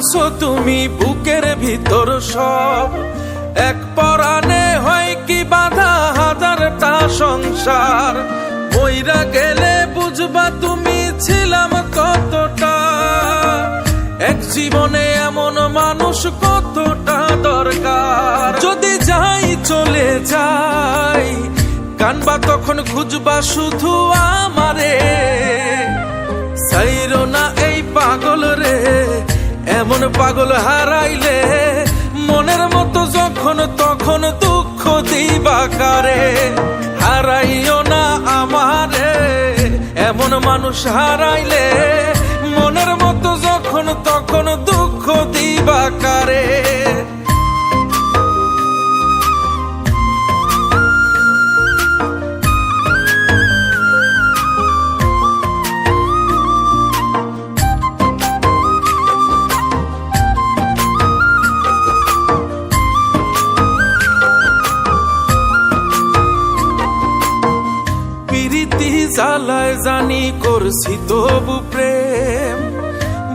ভাঙছো তুমি বুকের ভিতর সব, এক পরাণে হয় কি বাধা হাজারটা সংসার। মইরা গেলে বুঝবা তুমি ছিলাম কতটা, এক জীবনে এমন মানুষ কতটা দরকার। যদি যাই চলে যাই কানবা তখন খুঁজবা শুধু আমারে, সাইরো না এই পাগল রে, এমন পাগল হারাইলে মনের মতো যখন তখন দুঃখ দিবা কারে। হারাইও না আমারে, এমন মানুষ হারাইলে মনের মতো যখন তখন দুঃখ দিবা কারে। জ্বালায় জানি করছি তবু প্রেম,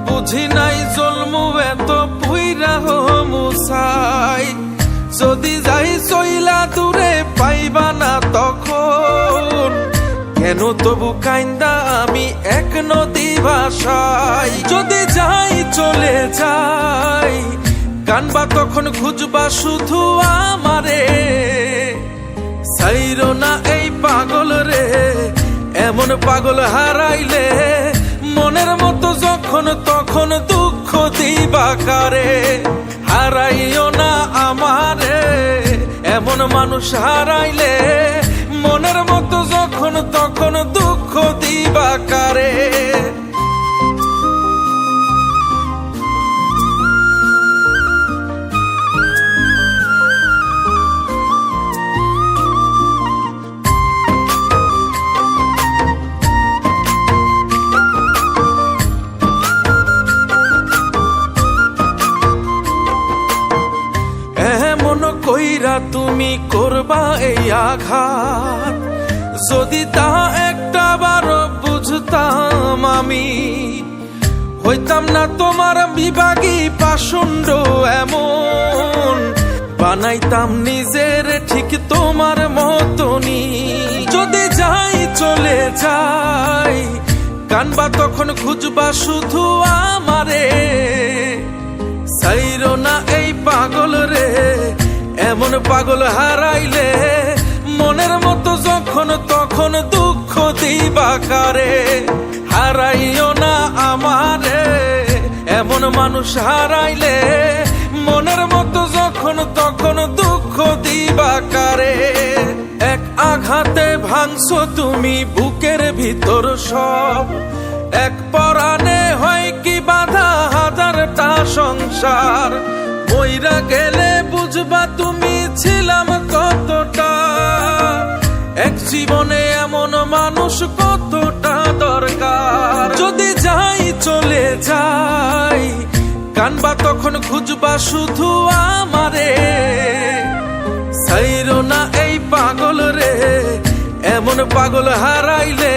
বুঝি নাই জন্মু এত পুইরা মুসাই। যদি যাই চইলা দূরে পাইবা না তখন, কেন তবু কাইন্দা আমি এক নদী ভাষাই। যদি যাই চলে যাই কানবা তখন খুঁজবা শুধু আমারে, সাইরো না এই পাগল রে, এমন পাগল হারাইলে মনের মতো যখন তখন দুঃখ দিবা কারে। হারাইও না আমারে, এমন মানুষ হারাইলে মনের মতো যখন তখন দুঃখ দিবা কারে। কইরা তুমি করবা এই আঘাত, যদি তা একটা বার বুঝতাম আমি, হইতাম না তোমার বিভাগী পাষণ্ড এমন, বানাইতাম নিজের ঠিক তোমার মতনই। যদি যাই চলে যাই কানবা তখন খুঁজবা শুধু আমারে, সাইরো না এই পাগল রে, এমন পাগল হারাইলে মনের মতো যখন তখন দুঃখ দিবা কারে। হারাইও না আমারে, এমন মানুষ হারাইলে মনের মতো যখন তখন দুঃখ দিবা কারে। এক আঘাতে ভাঙছো তুমি বুকের ভিতর সব, এক পরাণে হয় কি বাধা হাজারটা সংসার। মইরা গেলে বুঝবা তুমি ছিলাম কতটা, এক জীবনে এমন মানুষ কতটা দরকার। যদি যাই চলে যাই কানবা তখন খুঁজবা শুধু আমারে, সাইরো না এই পাগল রে, এমন পাগল হারাইলে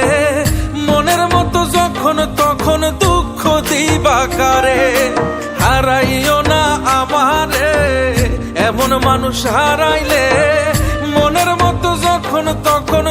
মনের মতো যখন তখন দুঃখ দিবা কারে। হারাইও না আমারে, এমন মানুষ হারাইলে মনের মতো যখন তখন